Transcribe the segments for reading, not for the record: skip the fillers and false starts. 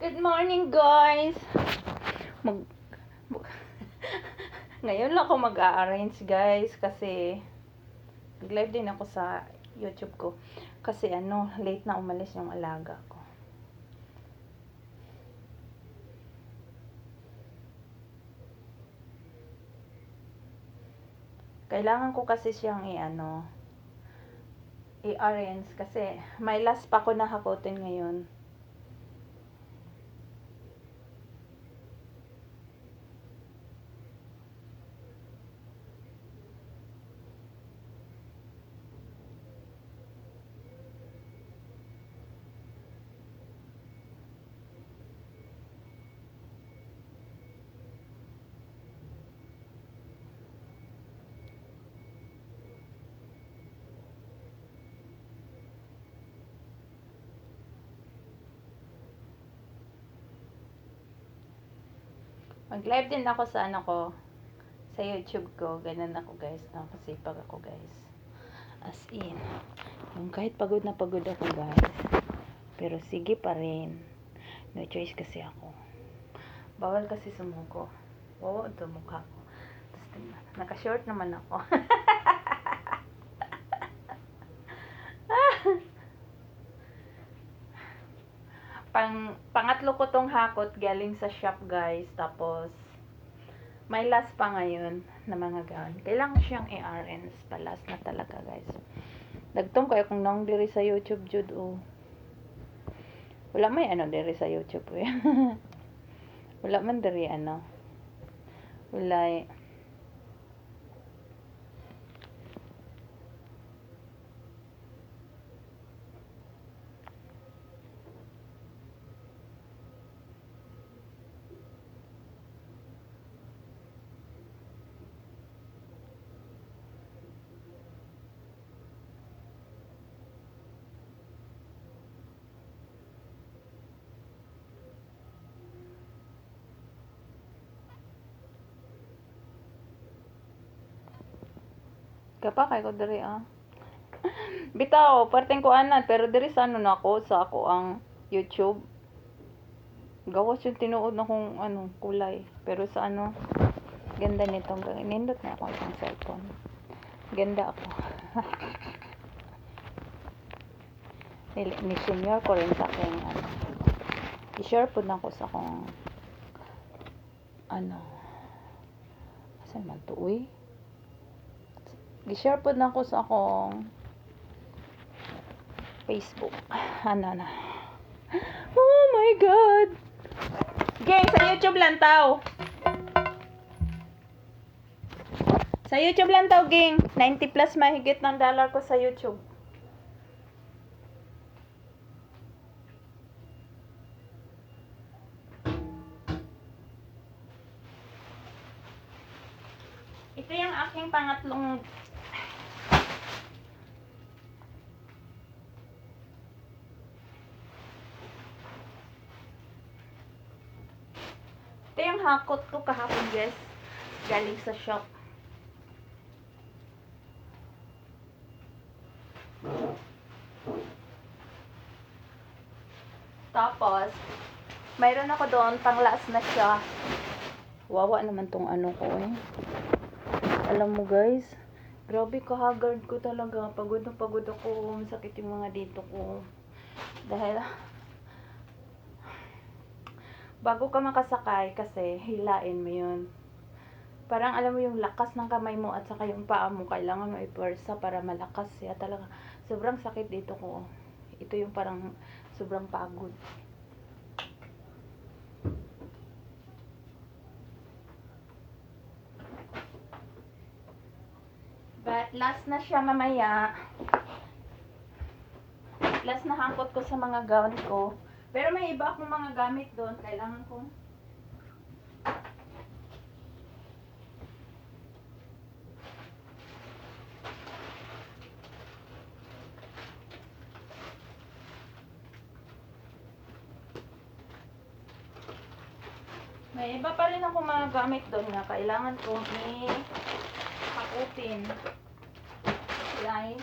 Good morning, guys! Mag... Ngayon lang ako mag-a-arrange, guys, kasi nag-live din ako sa YouTube ko. Kasi late na umalis yung alaga ko. Kailangan ko kasi siyang i-arrange kasi may last pa ko na hakutin ngayon. Mag-live din ako sa sa YouTube ko. Ganun ako, guys. Nakasipag ako, guys. As in, yung kahit pagod na pagod ako, guys. Pero sige pa rin. No choice kasi ako. Bawal kasi sumuko. Oo, ito mukha ko. Tapos, naka-short naman ako. Pangatlo ko tong hakot galing sa shop, guys. Tapos may last pa ngayon na mga gown. Kailangan siyang i-RNs pa. Last na talaga, guys. Dagtong kayo kung nang diri sa YouTube jud wala may diri sa YouTube eh. Wala man diri wala kapa kay ko diri bitaw parteng ko anan pero diri sa na ako sa ako ang YouTube gawas yung tinuod na kung kulay pero sa ganda nitong nindot na ako isang cellphone ganda ako. Ni senior ko rin sa aking i-share po na ko sa akong asan man to i-share po na ko sa akong Facebook oh my god gang sa YouTube lang tao gang 90 plus mahigit ng dollar ko sa YouTube. Ito yung aking pangatlong ito yung hakot ko kahapon, guys, galing sa shop. Tapos mayroon ako doon panglaas na siya. Wawa naman tong ko alam mo, guys, grabe kahagard ko talaga. Pagod na pagod ako. Masakit yung mga dito ko. Dahil bago ka makasakay kasi hilain mo yun. Parang alam mo yung lakas ng kamay mo at saka yung paa mo. Kailangan mo ipersa para malakas siya. Talaga sobrang sakit dito ko. Ito yung parang sobrang pagod. But last na siya mamaya. Last na hangkot ko sa mga gown ko. Pero may iba akong mga gamit doon. Kailangan ko. May iba pa rin ako mga gamit doon na kailangan kong i-hakutin. Guys.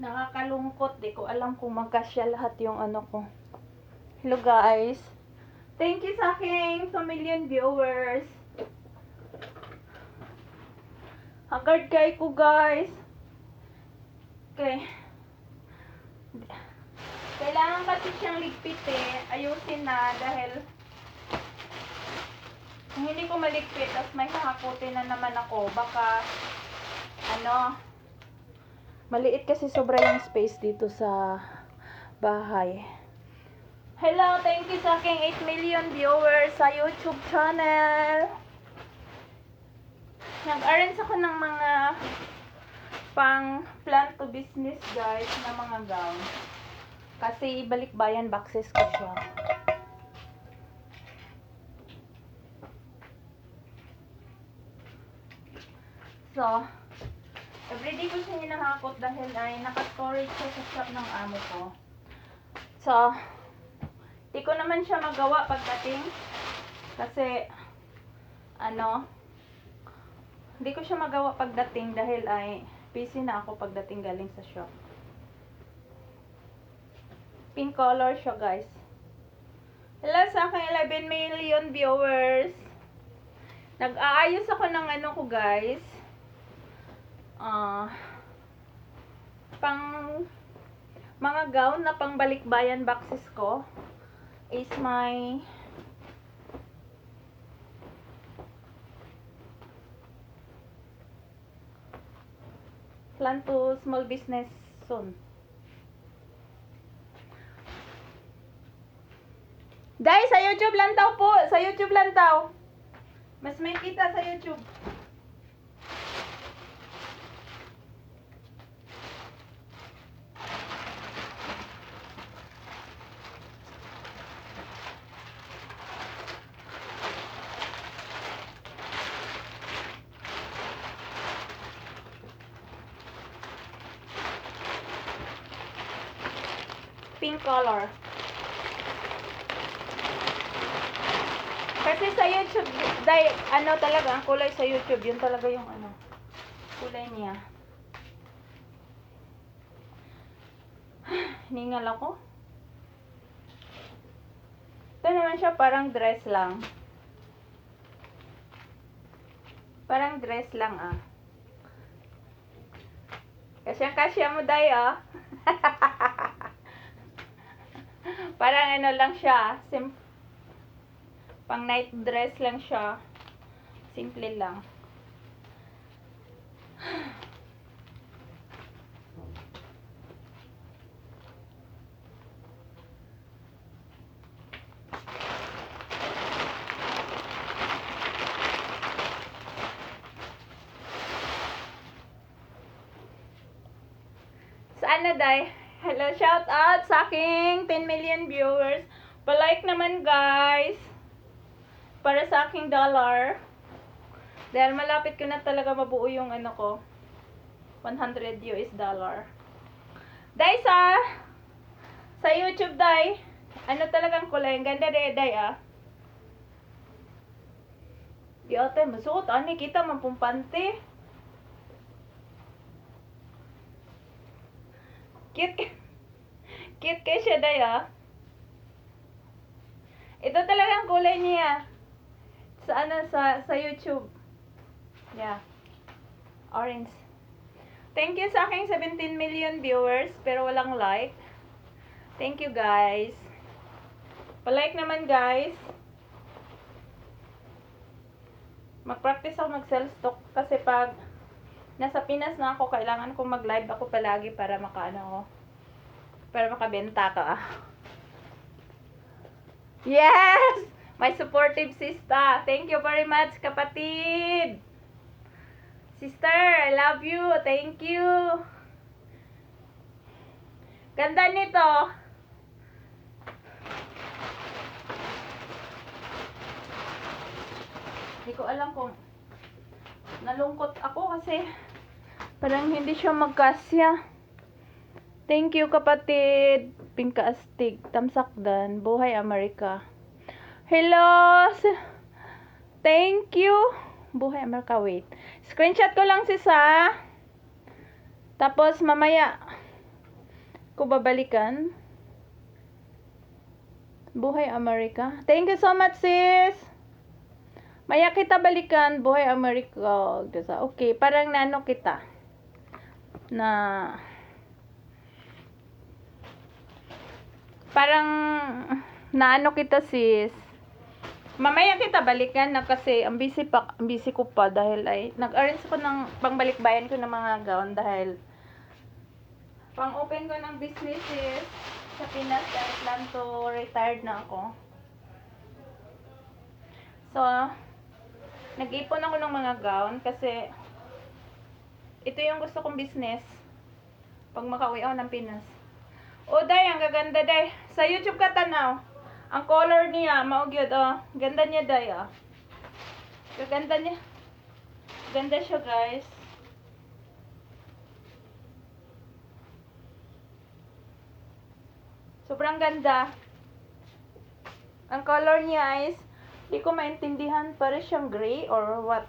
Nakakalungkot. Di ko alam kung magkasya lahat yung ano ko. Hello guys. Thank you sa aking 2 million viewers. Hagard kay ko guys. Okay. Kailangan kasi siyang ligpit ayusin na dahil kung hindi ko maligpit tapos may hahakutin na naman ako, baka ano, maliit kasi sobra yung space dito sa bahay. Hello, thank you sa aking 8 million viewers sa YouTube channel. Nag-arrange ako ng mga pang plan to business guys na mga gown. Kasi balikbayan boxes ko siya. So, everyday ko siya hinahakot dahil ay naka-storage siya sa shop ng amo ko. So, di ko naman siya magawa pagdating. Kasi, ano, hindi ko siya magawa pagdating dahil ay busy na ako pagdating galing sa shop. Pink color siya guys. Hello sa aking 11 million viewers. Nag-aayos ako ng ano ko guys. Pang mga gown na pang balikbayan boxes ko is my plan to small business soon. Dahil sa YouTube lang daw po. Sa YouTube lang daw. Mas may kita sa YouTube. Pink color. Kasi sa YouTube, dahil ano talaga, ang kulay sa YouTube, yun talaga yung ano, kulay niya. Hiningal ako. Ito naman siya, parang dress lang. Parang dress lang Kasyang-kasya mo dayo. Parang ano lang siya, pang night dress lang siya. Simple lang. Saan na day? Hello, shout out sa aking 10 million viewers. Pa-like naman guys. Para sa aking dollar. Dahil malapit ko na talaga mabuo yung ano ko. 100 US dollar. Day sa YouTube day. Ano talagang kulay? Ang ganda day Di ate, masuot. Ani, kita mampumpante. Cute kayo siya day Ito talagang kulay niya. Sa YouTube. Yeah. Orange. Thank you sa aking 17 million viewers pero walang like. Thank you guys. Pa-like naman guys. Mag-practice ako mag-sell stock kasi pag nasa Pinas na ako, kailangan kong mag-live ako palagi para para makabenta ka. Yes! My supportive sister. Thank you very much, kapatid. Sister, I love you. Thank you. Ganda nito. Hindi ko alam kung nalungkot ako kasi parang hindi siya magkasya. Thank you, kapatid. Pingka astig. Tamsakdan. Buhay Amerika. Hello. Thank you. Buhay Amerika. Wait. Screenshot ko lang tapos mamaya ko babalikan. Buhay Amerika. Thank you so much, sis. Maya kita balikan. Buhay Amerika. Okay, parang nano kita. Parang naano kita, sis. Mamaya kita balikan na kasi ang busy ko pa dahil ay nag-arrange ko ng pangbalikbayan ko ng mga gown dahil pang-open ko ng businesses sa Pinas dahil plan to retired na ako. So, nag-ipon ako ng mga gown kasi ito yung gusto kong business pag makauwi ako ng Pinas. O, day, ang gaganda, day. Sa YouTube ka tanaw. Ang color niya, maugyod, oh. Ganda niya, day, oh. Gaganda niya. Ganda siya, guys. Sobrang ganda. Ang color niya is, hindi ko maintindihan, parang siyang gray or what.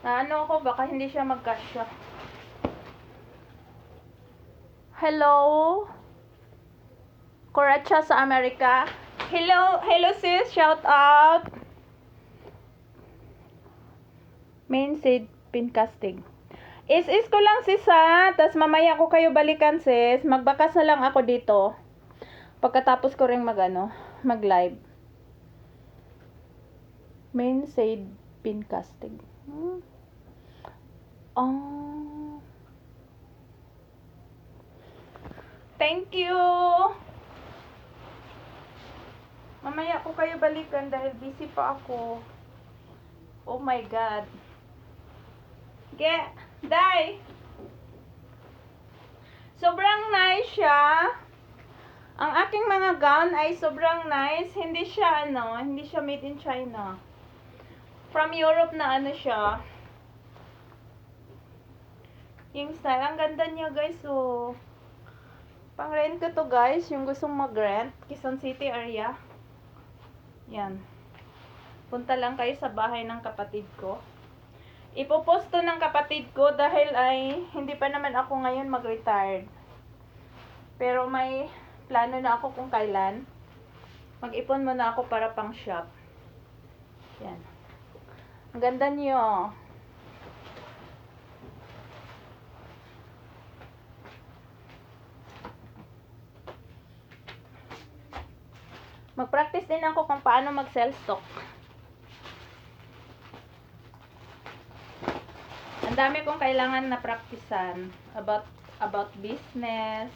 Ano ako, baka hindi siya magkasya. Hello? Coracha sa Amerika. Hello sis, shout out. Main seed pin casting. Is ko lang sis ha, tas mamaya ko kayo balikan sis. Magbakas na lang ako dito. Pagkatapos ko ring mag live. Main seed pin casting. Oh. Thank you. Mamaya ko kayo balikan dahil busy pa ako. Oh my God. Day. Sobrang nice siya. Ang aking mga gown ay sobrang nice. Hindi siya made in China. From Europe na siya. Yung style, ang ganda niya guys, so pang-rent ko to guys, yung gustong mag-rent, Quezon City area. Yan. Punta lang kayo sa bahay ng kapatid ko. Ipopost to ng kapatid ko dahil ay hindi pa naman ako ngayon mag-retired. Pero may plano na ako kung kailan. Mag-ipon muna ako para pang shop. Yan. Ang ganda niyo. Mag-practice din ako kung paano mag-sell stock. Ang dami kong kailangan na practicean about business.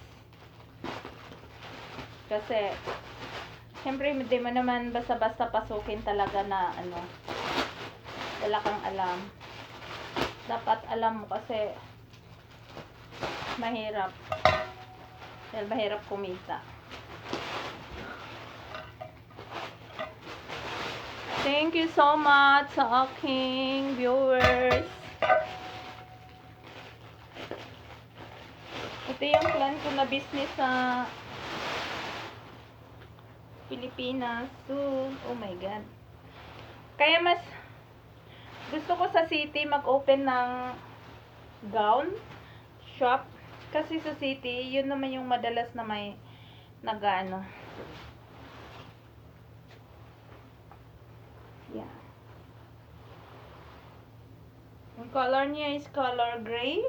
Kasi siyempre hindi mo naman basta-basta pasukin talaga na wala kang alam. Dapat alam mo kasi mahirap. Dahil mahirap kumita. Thank you so much sa aking viewers. Ito yung plan ko na business sa Pilipinas soon. Oh my God. Kaya mas gusto ko sa city mag-open ng gown shop. Kasi sa city, yun naman yung madalas na may Yeah. Yung color niya is color gray.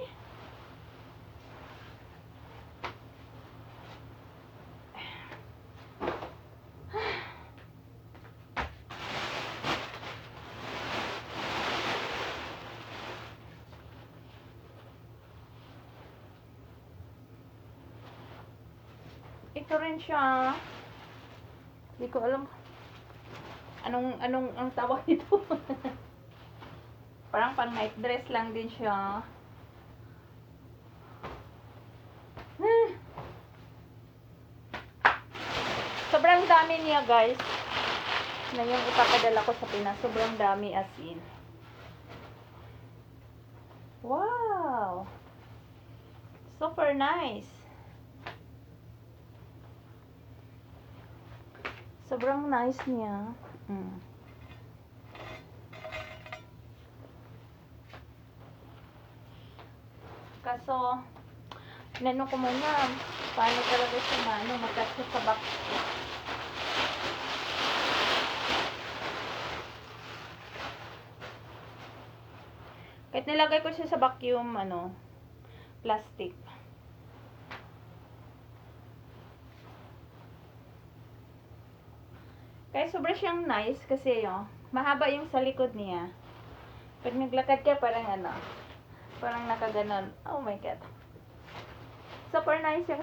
Ito rin siya. Hindi ko alam anong ang tawag nito. Parang pang night dress lang din siya. Sobrang dami niya guys. Na yung ipapadala ko sa Pinas. Sobrang dami as in. Wow! Super nice. Sobrang nice niya. Kaso, inano ko muna, paano talaga siya magkasya sa box ko. Kahit nilagay ko siya sa vacuum, plastic. Kaya sobra siyang nice kasi mahaba yung sa likod niya. Pag naglakad ka parang parang nakaganon. Oh my god. Super nice siya.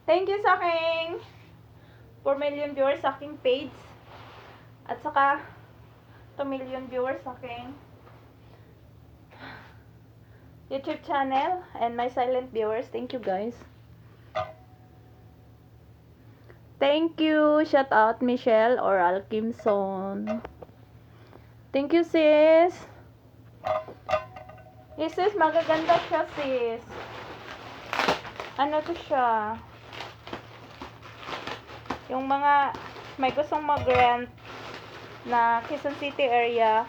Thank you sa aking 4 million viewers sa aking page. At saka 2 million viewers sa aking YouTube channel. And my silent viewers. Thank you guys. Thank you. Shout out Michelle or Alkimson. Thank you sis. Yes sis, magaganda siya sis. Ano to siya? Yung mga may gustong mag-rent na Quezon City area,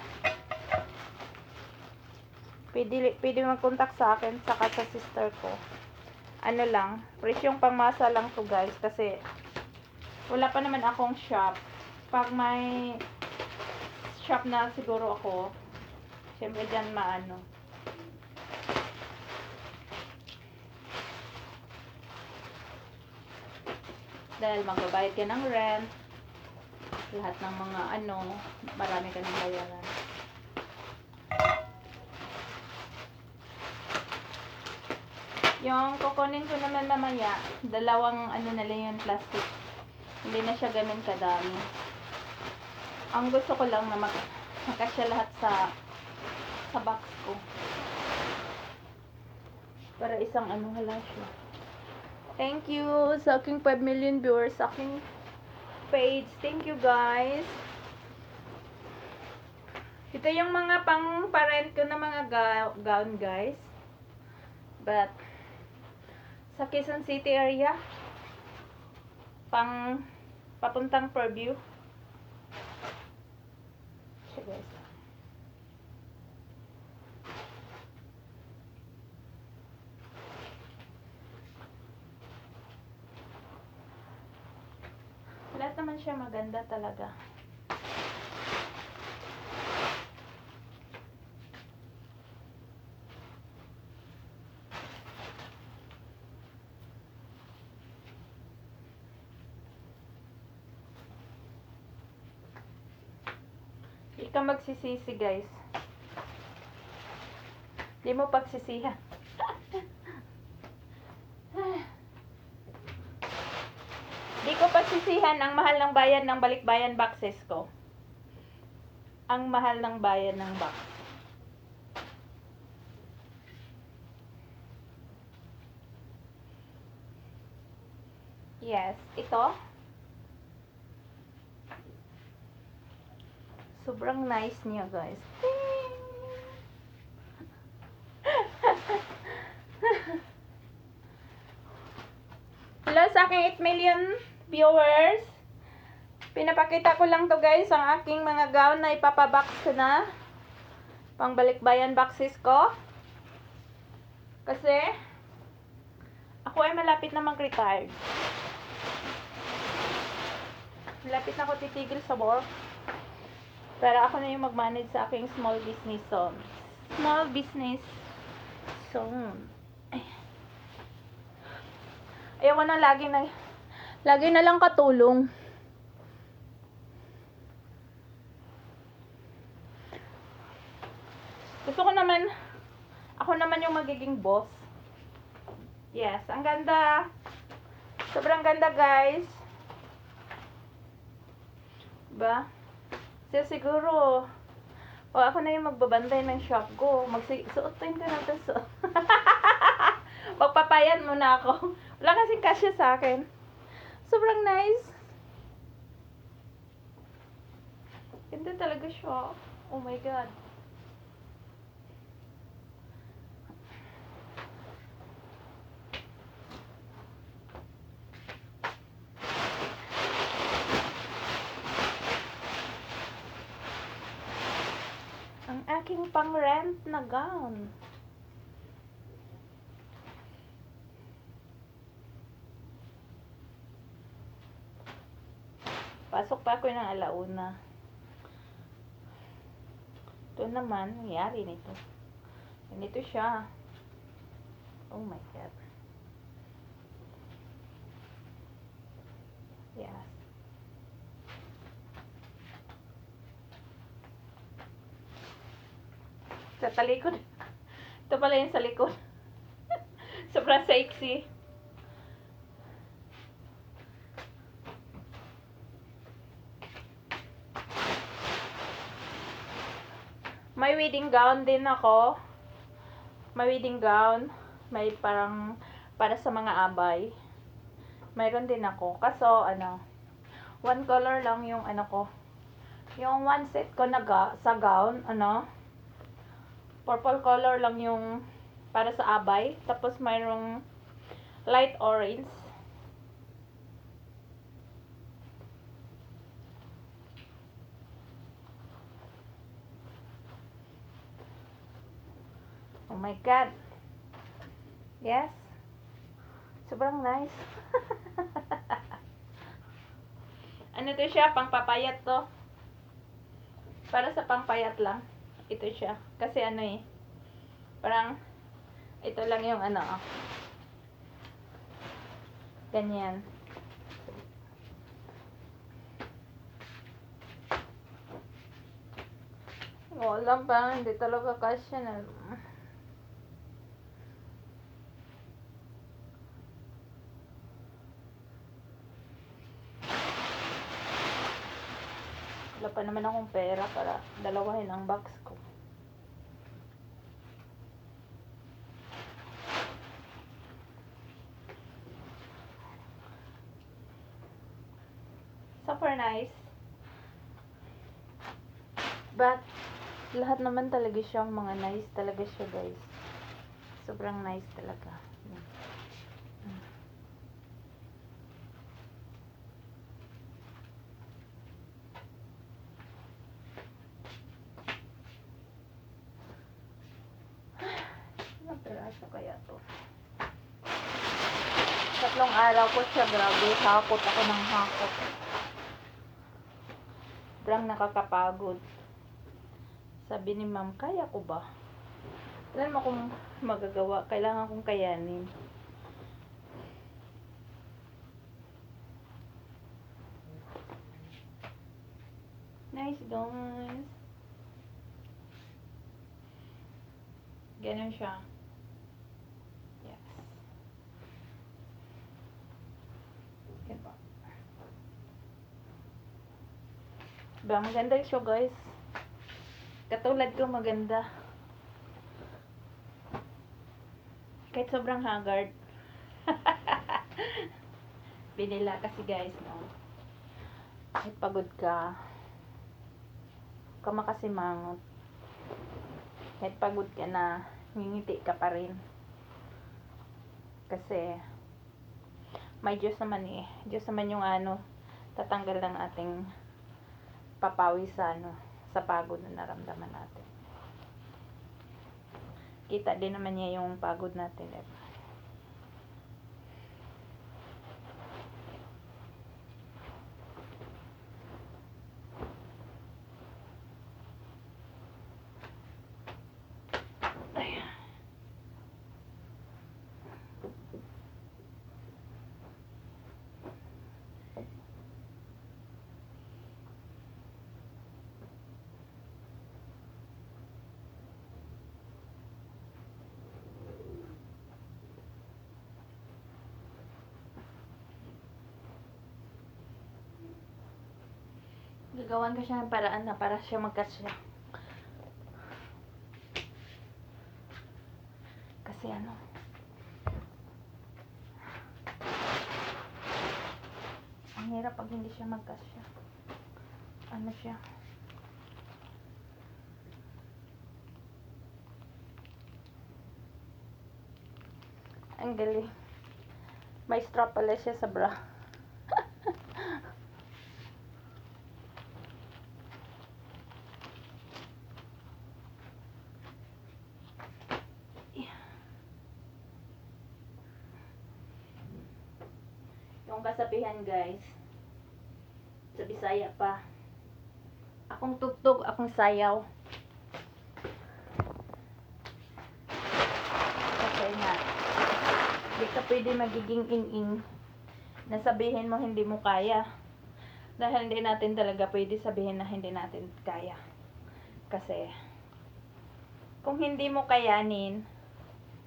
pwede mag-contact sa akin saka sa sister ko. Ano lang, presyong pangmasa lang to guys kasi wala pa naman akong shop. Pag may shop na siguro ako, syempre dyan dahil magbabayad ka ng rent, lahat ng mga marami ka ng bayaran. Yung kukunin ko naman mamaya, dalawang na lang yung plastic. Hindi na siya ganun kadami. Ang gusto ko lang na makasya lahat sa box ko. Para isang hala siya. Thank you sa aking 5 million viewers sa aking page. Thank you guys. Ito yung mga pang-parent ko na mga gown guys. But sa Quezon City area, papuntang Fairview. Siya guys. Lahat naman siya maganda talaga. Hindi ka magsisisi guys. Hindi mo pagsisihan. Di ko pagsisihan ang mahal ng bayan ng balikbayan boxes ko. Ang mahal ng bayan ng box. Yes, ito. Sobrang nice niya guys. Hello sa aking 8 million viewers. Pinapakita ko lang to guys ang aking mga gown na ipapabox ko na pangbalikbayan boxes ko. Kasi ako ay malapit na mag-retire. Malapit na ako titigil sa work. Para ako na yung mag-manage sa aking small business zone. Small business zone. Ayoko na lagi na lang katulong. Gusto ko naman, ako naman yung magiging boss. Yes, ang ganda. Sobrang ganda guys. Diba? So, siguro, ako na yung magbabantay ng shop ko. Suotin ko na ito. Magpapayan muna ako. Wala kasing kasya sa akin. Sobrang nice. Ganda talaga siya. Oh my god. pang rent na gown. Pasok pa ako ng alauna. Ito naman, nangyari nito. Ganito siya. Oh my God. Yes. Sa talikod. Ito pala yung sa likod. Sobrang sexy. May wedding gown din ako. May wedding gown. May parang para sa mga abay. Mayroon din ako. Kaso, one color lang yung ko. Yung one set ko na sa gown, purple color lang yung para sa abay. Tapos mayroong light orange. Oh my God. Yes. Sobrang nice. Ano to siya? Pangpapayat to. Para sa pangpayat lang. Ito siya. Kasi parang ito lang yung ganyan. Wala pa. Hindi talaga kasya na. Wala pa naman akong pera para dalawahin ang box ko. Super nice. But, lahat naman talaga siya, mga nice talaga siya, guys. Sobrang nice talaga. Ilang peraso kaya to? 3 araw ko siya, grabe. Hakot ako ng hakot. Sobrang nakakapagod. Sabi ni ma'am, kaya ko ba? Wala naman akong magagawa. Kailangan kong kayanin. Nice, guys. Ganun siya. Yes. Ganun. Diba, maganda siya, guys. Katulad ko, maganda. Kahit sobrang haggard. Binila kasi, guys, no? Kahit pagod ka, ka makasimangot. Kahit pagod ka na, ngingiti ka pa rin. Kasi, may Diyos naman Diyos naman yung tatanggal ng ating papawi sa sa pagod na naramdaman natin. Kita din naman niya yung pagod natin. Gagawan ko siya ng paraan na para siya magkasya. Kasi ang hirap pag hindi siya magkasya. Siya. Ang galing. May strap pala siya sa bra. Yung kasabihan guys, sa Bisaya pa, akong tugtog, akong sayaw. Kasi nga, di ka pwede magiging ing-ing na sabihin mo hindi mo kaya. Dahil hindi natin talaga pwede sabihin na hindi natin kaya. Kasi, kung hindi mo kayanin,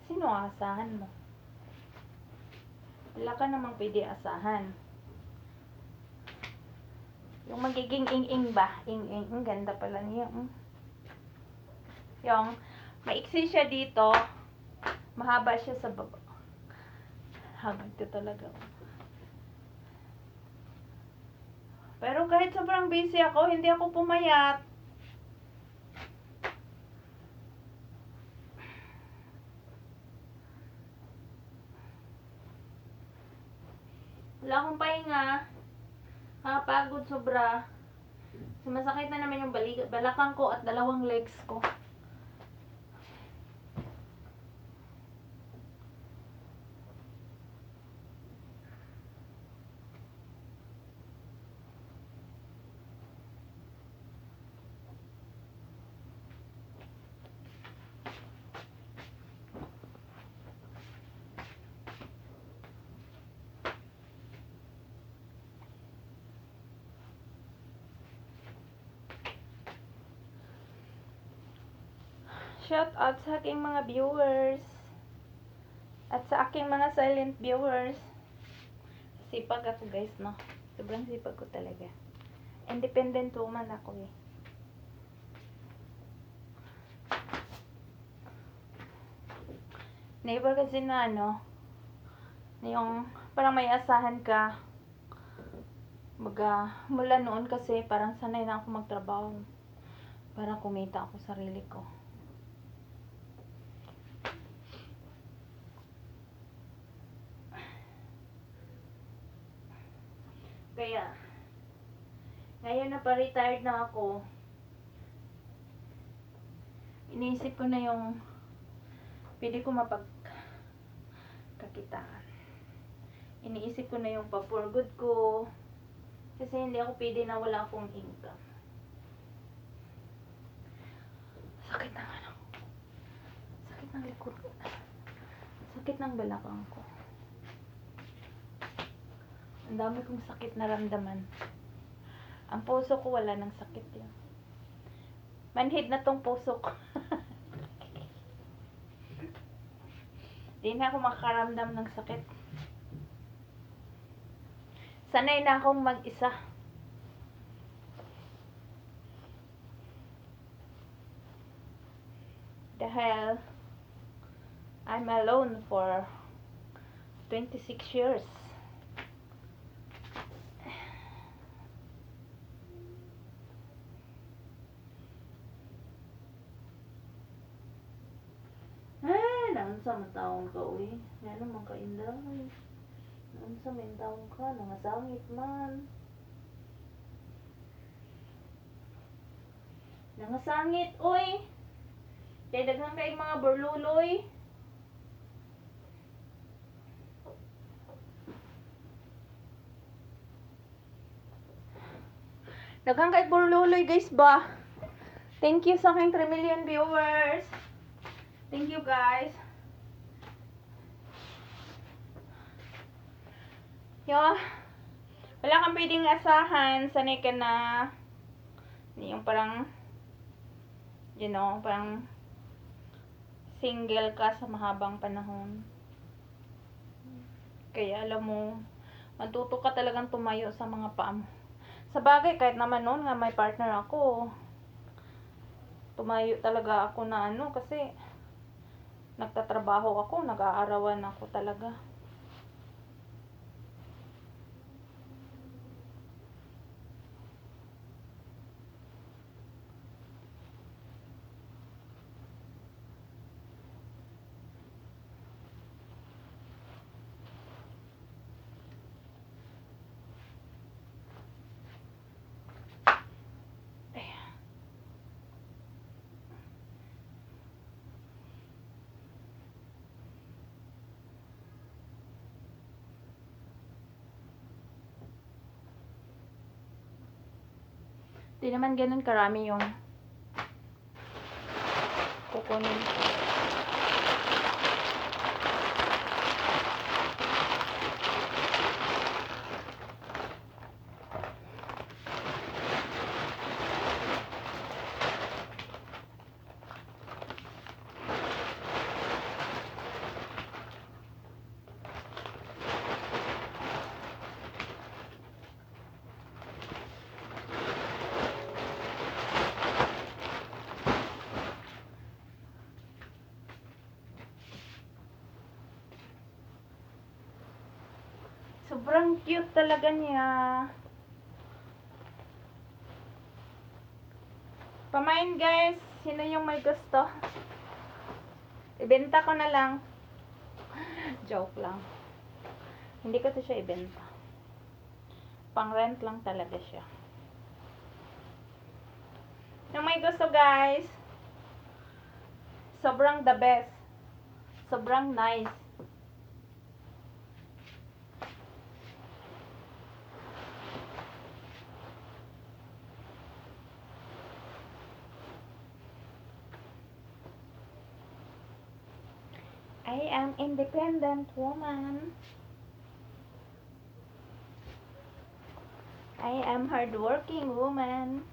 sino asahan mo? Wala ka namang pwede asahan. Yung magiging ing-ing ba? Ing-ing. Ang ganda pala niya. Yung maiksi siya dito, mahaba siya sa baba. Hanggang ito talaga. Pero kahit sobrang busy ako, hindi ako pumayat. Wala akong pahinga. Nakapagod sobra. Sumasakit na naman yung balakang ko at dalawang legs ko. Shout out sa aking mga viewers at sa aking mga silent viewers. Sipag ako guys, no? Sobrang sipag ko talaga. Independent woman ako eh. Never kasi na ano, na yung parang may asahan ka. Mula noon kasi parang sanay na ako magtrabaho. Para kumita ako sarili ko. Kaya, ngayon na pa-retired na ako, iniisip ko na yung pwede ko mapagkakitaan. Iniisip ko na yung pa-for good ko, kasi hindi ako pwede na wala akong income. Sakit ng ano, sakit ng likod ko, sakit ng balakang ko. Ang dami kong sakit na ramdaman. Ang puso ko wala ng sakit yun. Manhid na tong puso ko. Di na ako makaramdam ng sakit. Sanay na akong mag-isa. Dahil I'm alone for 26 years. Sa matawang ka, uy. Yan naman ka-inda, uy. Sa may tawang ka, nangasangit man. Nangasangit, uy. Kaya daghang kayo mga burluloy. Daghang kayo burluloy, guys ba? Thank you sa aking 3 million viewers. Thank you, guys. Wala kang pwedeng asahan, sanay ka na yung parang parang single ka sa mahabang panahon. Kaya alam mo, matuto ka talagang tumayo sa mga paa mo. Sa bagay, kahit naman noon nga may partner ako, tumayo talaga ako na kasi nagtatrabaho ako, nag-aarawan ako talaga. Di naman ganun karami yung kukunin ko. Sobrang cute talaga niya. Pamain guys, sino yung may gusto? Ibenta ko na lang. Joke lang. Hindi ko to siya ibenta. Pang rent lang talaga siya. Yung may gusto guys, sobrang the best. Sobrang nice. I am independent woman. I am hardworking woman.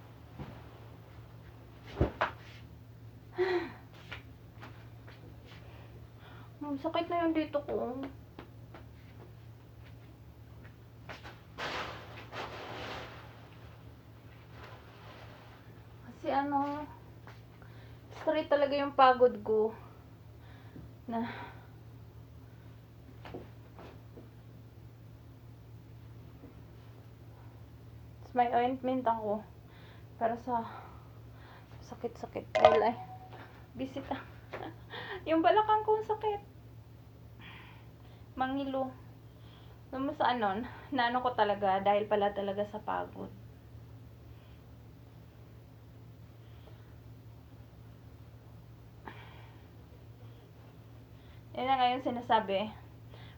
Sakit na yung dito ko. Kasi straight talaga yung pagod ko. Na may ointment ako para sa sakit-sakit. Ay, bisita. Yung balakang ko sakit. Mangilo. Naman sa naano ko talaga dahil pala talaga sa pagod. Yan na ngayon sinasabi.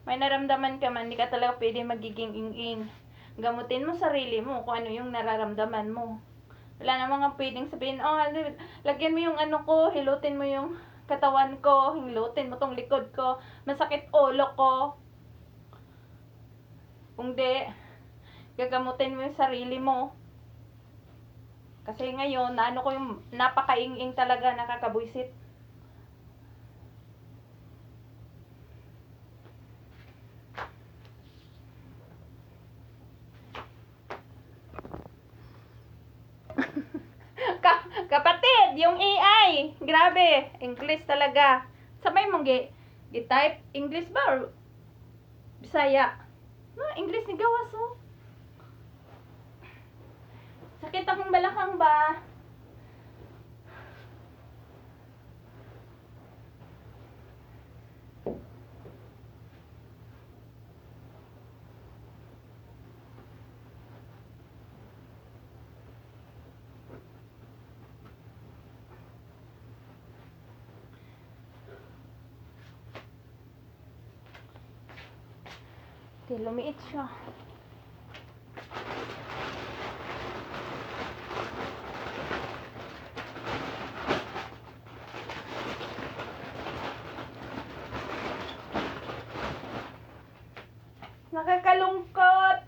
May naramdaman ka man, hindi ka talaga pwede magiging ing-ing. Gamutin mo sarili mo kung ano yung nararamdaman mo. Wala namang nga pwedeng sabihin, lagyan mo yung ko, hilutin mo yung katawan ko, hilutin mo tong likod ko, masakit ulo ko. Kung di, gagamutin mo yung sarili mo. Kasi ngayon, ko yung napaka-ing-ing talaga, nakakabwisit. Kapatid, yung AI, grabe, English talaga. Sabay mong gi-type, English ba or Bisaya? No, English ni gawas oh. Sakit akong balakang ba? Okay, lumiit siya. Nakakalungkot.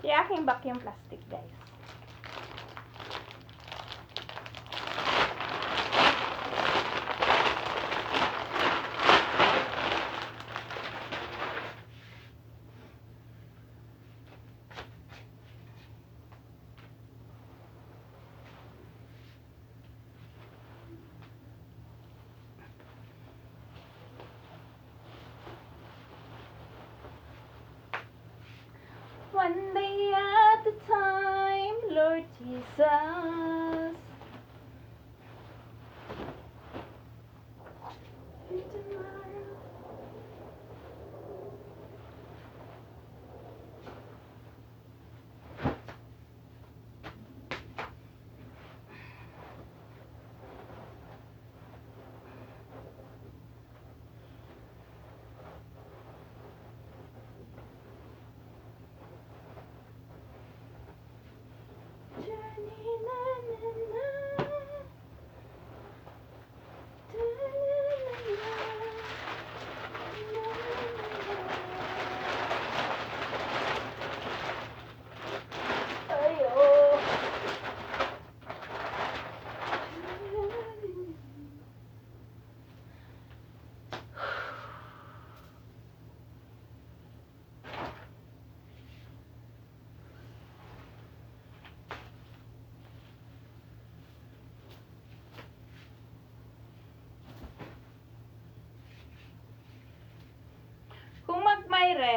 I-aking back yung plastic, guys. One day at a time, Lord Jesus.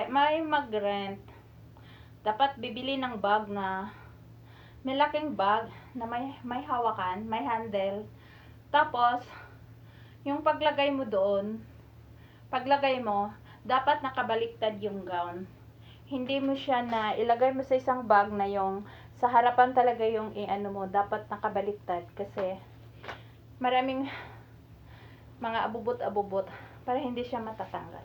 may mag-rent, dapat bibili ng bag na may laking bag na may hawakan, may handle. Tapos, yung paglagay mo doon, paglagay mo, dapat nakabaliktad yung gown. Hindi mo siya na ilagay mo sa isang bag na yung sa harapan talaga yung i-ano mo, dapat nakabaliktad kasi maraming mga abubot-abubot para hindi siya matatanggal.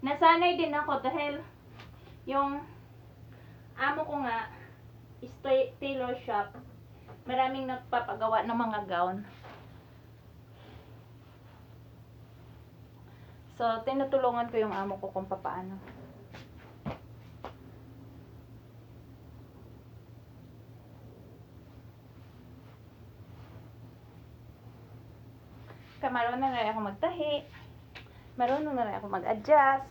Nasanay din ako dahil yung amo ko nga is tailor shop. Maraming nagpapagawa ng mga gown. So, tinutulungan ko yung amo ko kung paano. Marunong na rin ako magtahi. Marunong na rin ako mag-adjust.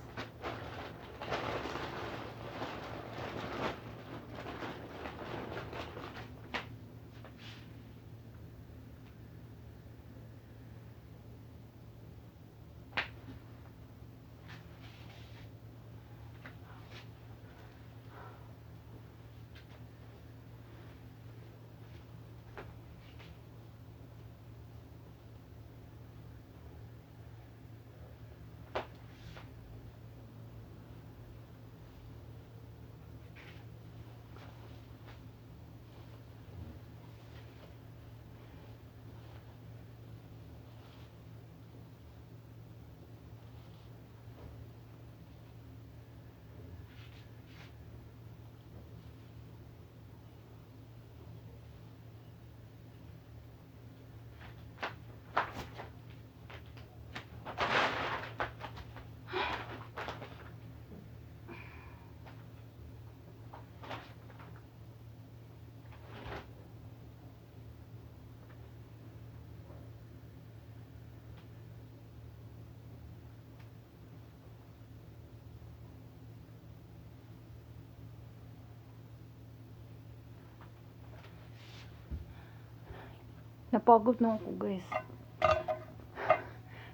Napagod na ako, guys.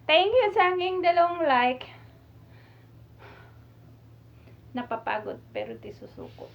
Thank you sa aking 2 like. Napapagod pero di susuko.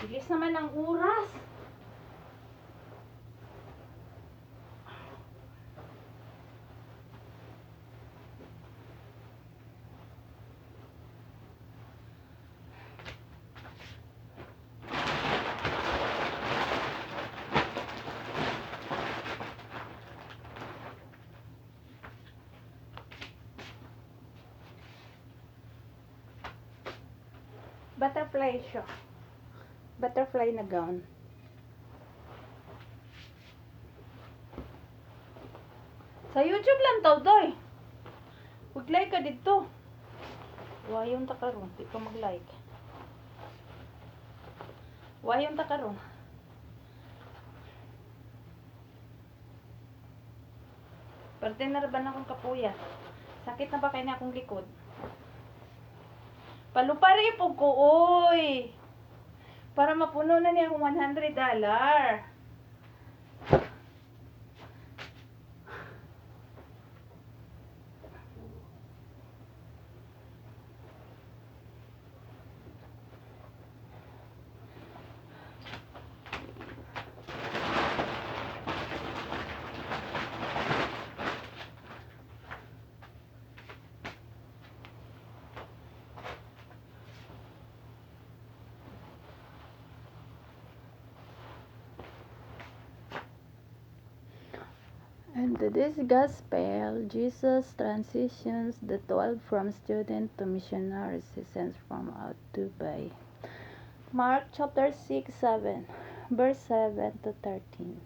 Bilis naman ang oras. Butterfly siya. Butterfly na gown. Sa YouTube lang to, doy. Mag-like ka dito. Wayong takaron, di ka mag-like. Wayong takaron. Parte na ba na akong kapuyat? Sakit na ba kayo na akong likod? Palupari po ko, oy! Para mapuno na niya akong $100. And today's gospel, Jesus transitions the 12 from student to missionaries he sends from out to by. Mark chapter 6, 7, verse 7 to 13.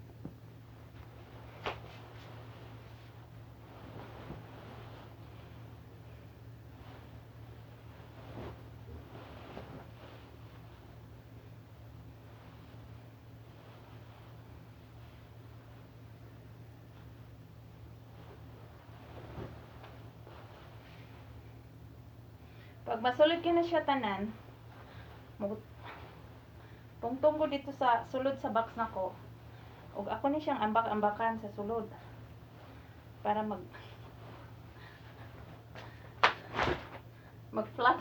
Pag masulod ka na siya tanan, tungtong ko dito sa sulod sa box nako. Ug ako ni siyang ambak-ambakan sa sulod para mag-flat.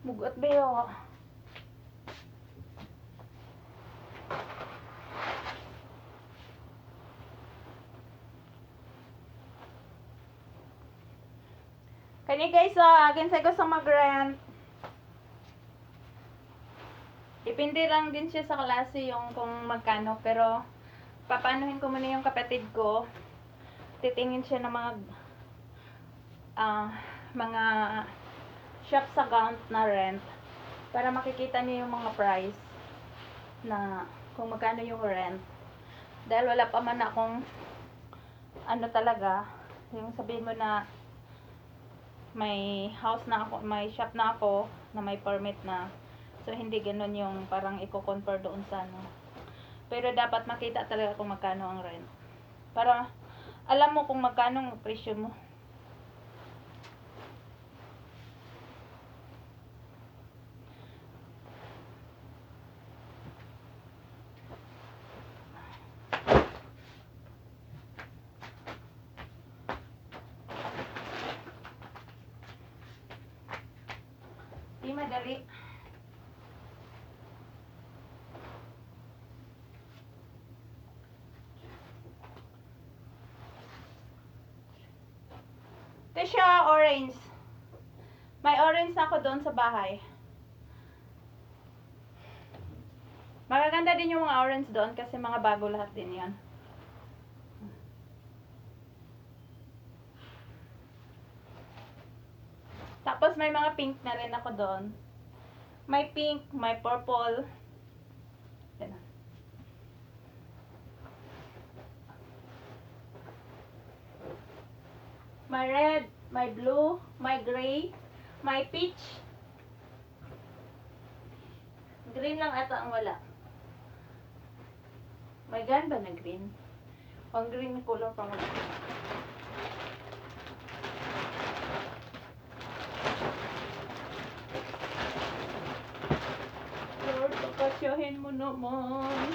Mugot bayo. Kani guys, agin sa gusto mag-rent. Depende lang din siya sa klase yung kung magkano, pero papanuhin ko muna yung kapatid ko. Titingin siya ng mga shop sa Gaunt na rent para makikita niyo yung mga price na kung magkano yung rent. Dahil wala pa man akong ano talaga, yung sabihin mo na may house na ako, may shop na ako na may permit na. So hindi ganoon yung parang i-compare doon sa ano. Pero dapat makita talaga kung magkano ang rent. Para alam mo kung magkano ang presyo mo. Di madali. Ito siya, orange. May orange na ako doon sa bahay. Magaganda din yung mga orange doon kasi mga bago lahat din yan. Tapos may mga pink na rin ako doon. May pink, may purple. Yan. May red, may blue, may gray, may peach. Green lang ata ang wala. May gan ba na green? Ang green color pang wala. Lord, pakasyahin mo naman.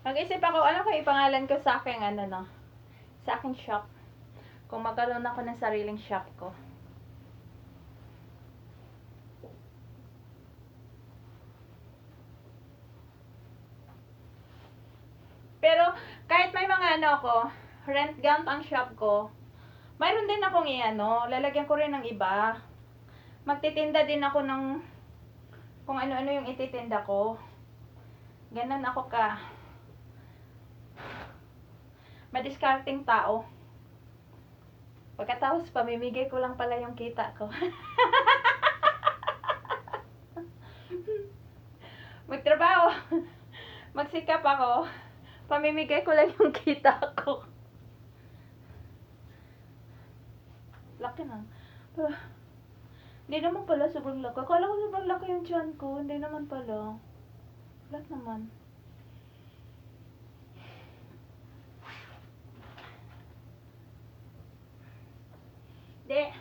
Mag-isip ako, ano kaya ipangalan ko sa aking sa aking shop. Kung magkaroon ako ng sariling shop ko. Pero, kahit may mga rent Gaunt ang shop ko, mayroon din akong lalagyan ko rin ng iba. Magtitinda din ako ng kung ano-ano yung ititinda ko. Ganon ako madiscarding tao. Pagkatapos, pamimigay ko lang pala yung kita ko. Magtrabaho. Magsikap ako. Pamimigay ko lang yung kita ko. Laki na. Pero, hindi naman pala sobrang laki. Akala ko sobrang laki yung tiyan ko. Hindi naman pala. Wala naman. Hindi.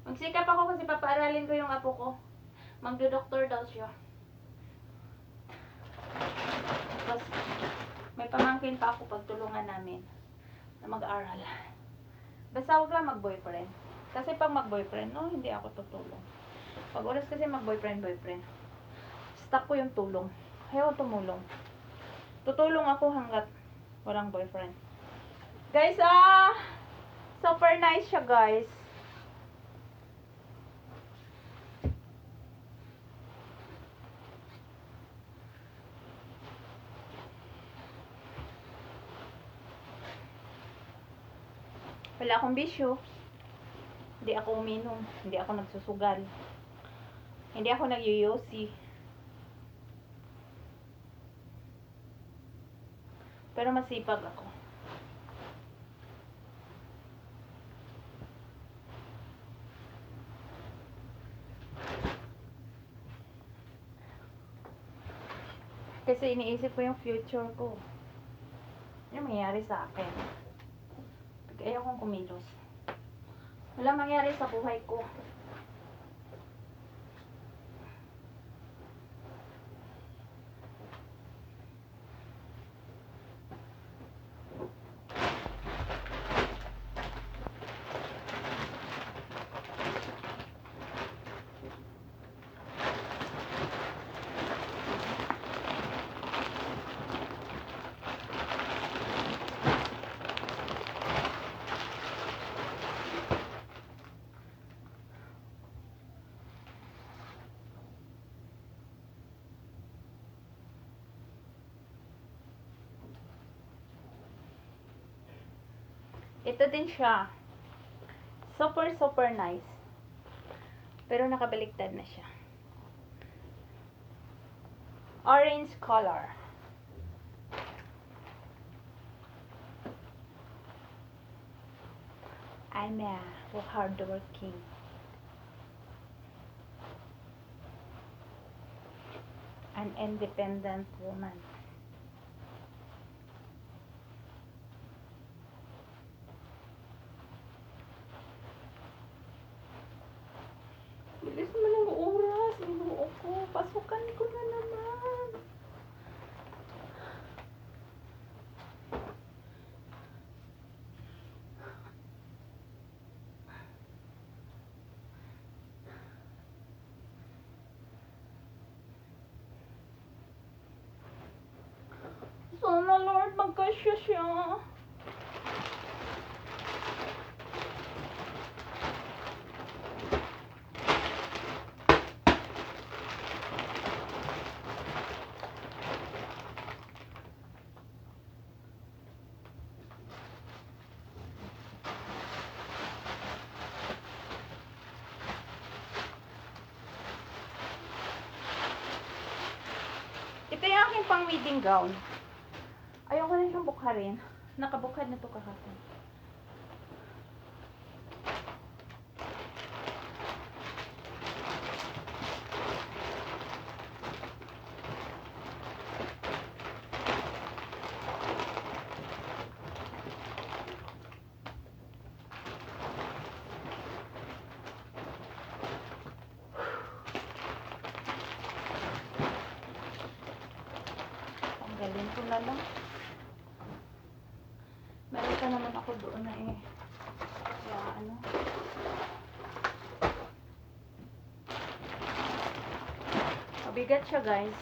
Magsikap ako kasi papaaralin ko yung apo ko. Magdo-doktor daw siya. pamangkin pa ako pagtulungan namin na mag-aral. Basta huwag lang mag-boyfriend. Kasi pag mag-boyfriend, no, hindi ako tutulong. Pag oras kasi mag-boyfriend, stop ko yung tulong. Ayaw tumulong. Tutulong ako hanggat walang boyfriend. Guys, super nice siya, guys. Wala akong bisyo. Hindi ako uminom. Hindi ako nagsusugal. Hindi ako nagyuyosi. Pero masipag ako. Kasi iniisip ko yung future ko. Ano mangyayari sa akin? Pag ayaw kong kumilos. Wala mangyari sa buhay ko. Ito din siya. Super nice. Pero nakabaliktad na siya. Orange color. I'm a hardworking. An independent woman. Bilis mo ng oras. Inuo ko. Pasukan ko na naman. Sana Lord, magkasya siya. Ito yung aking pang wedding gown. Ayoko na siyang bukharin. Nakabukhad na to kahapon. Tanggalin ko na lang. Meron pa naman ako doon na kaya ano. Mabigat siya, guys.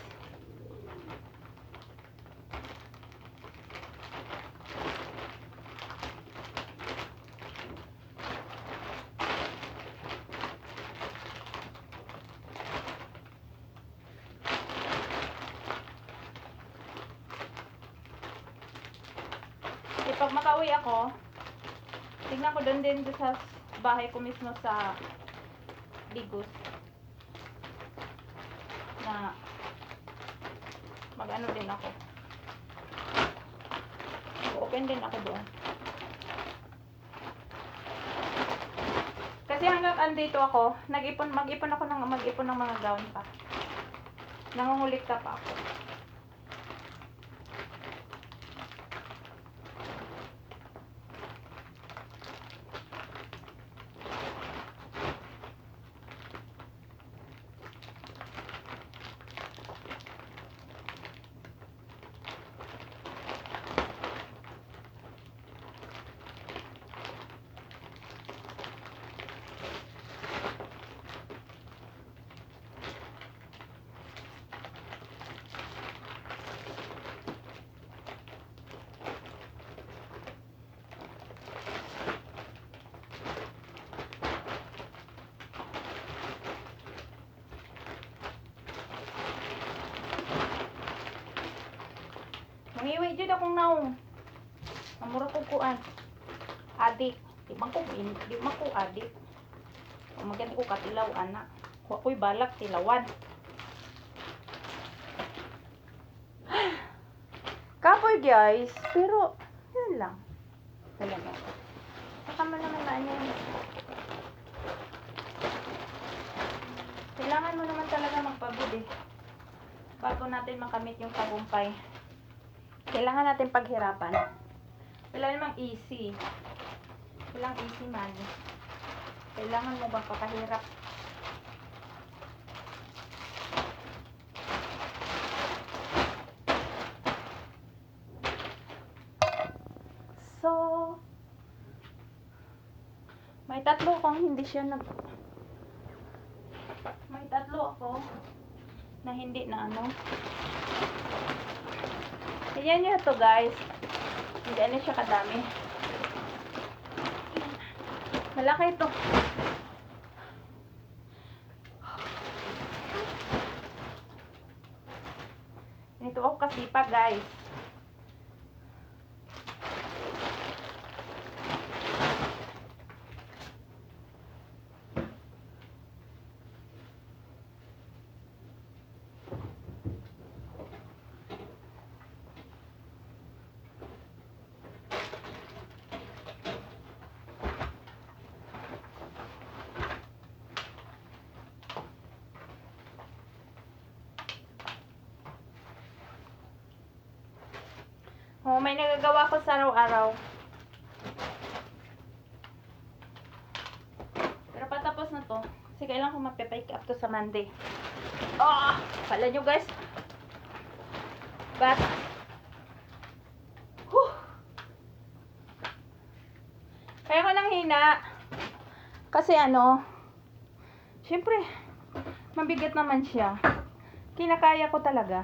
Pag makauwi ako, tignan ko doon din sa bahay ko mismo sa Digos na mag-ano din ako. Open din ako doon. Kasi hanggang andito ako, mag-ipon ng mga gown pa. Nangungulikta pa ako. Mangiwi jud akong naong. Amura ko kuan. Adik. Di man ko adik. Magyan ko katilaw ana. Wa ko'y balak tilawan. Kapoy guys, pero yun lang. Talaga. Saka mo naman na yan. Kailangan mo naman talaga magpagod eh. Bago natin makamit yung tagumpay. Kailangan natin paghirapan. Wala namang easy. Walang easy man. Kailangan mo ba kakahirap? So, may tatlo akong hindi siya may tatlo ako na hindi na ano. Ayan nyo to guys. Hindi ano siya kadami. Malaki ito. Ito ako kasipag guys. Oh, may nagagawa ko sa araw-araw. Pero patapos na to, kasi kailangan ko magpe-pick up to sa Monday. Oh, pala nyo guys. But, kaya ko nang hina. Kasi ano, syempre, mabigat naman siya. Kinakaya ko talaga.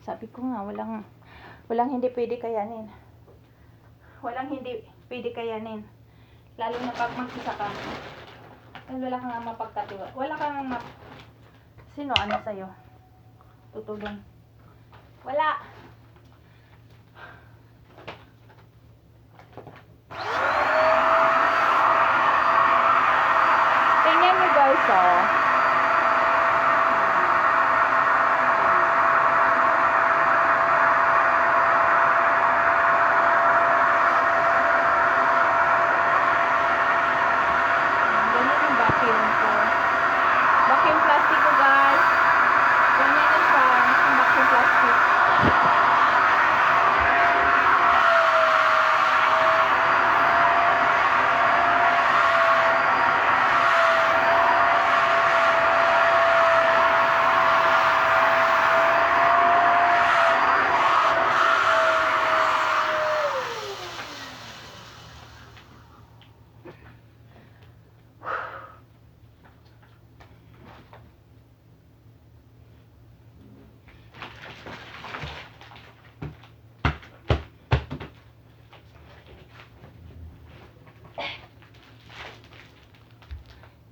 Sabi ko nga, walang hindi pwede kayanin. Walang hindi pwede kayanin. Lalo na pag mag-isa ka. Dahil wala kang mapagkatiwa. Wala kang sino ano sa'yo? Tutulong. Wala. Tingnan nyo guys, oh. Vacuum plastic ko guys. Ganyan na siya. Ang vacuum plastic.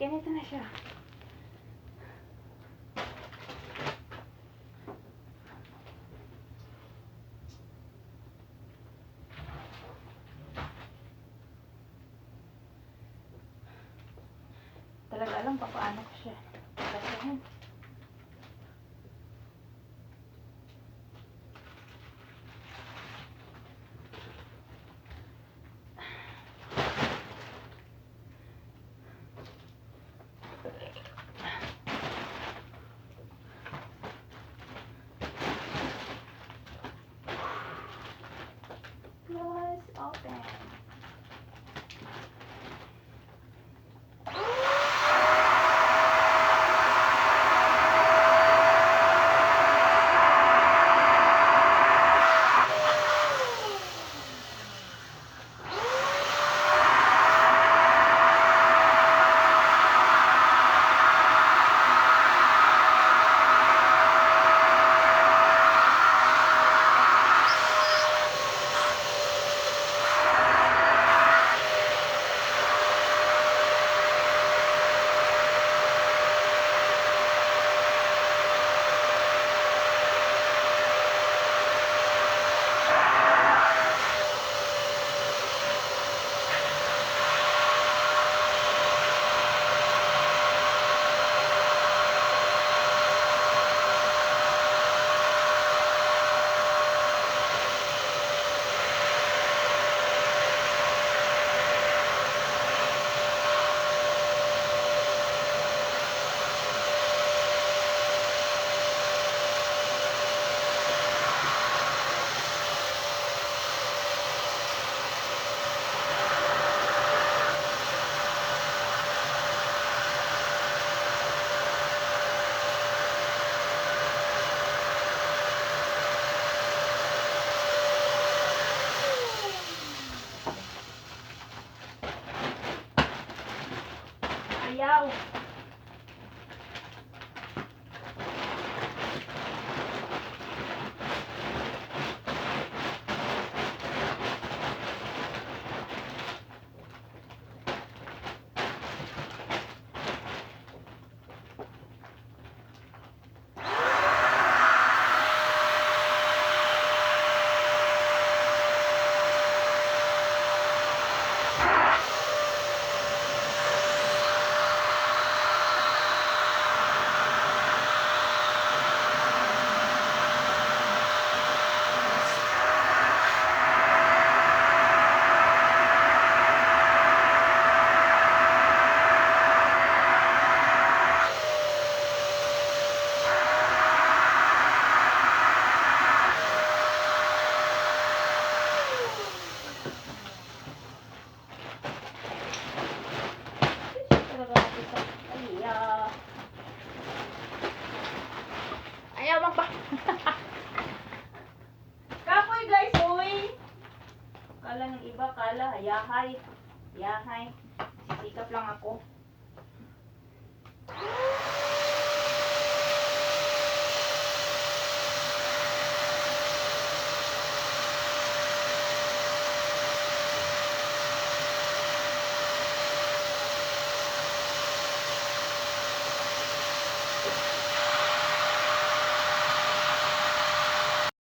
Ganito na siya. Talaga alam pa paano ko siya. Talaga. Close, open. bahala. Yahay. Yahay. Sisikap lang ako.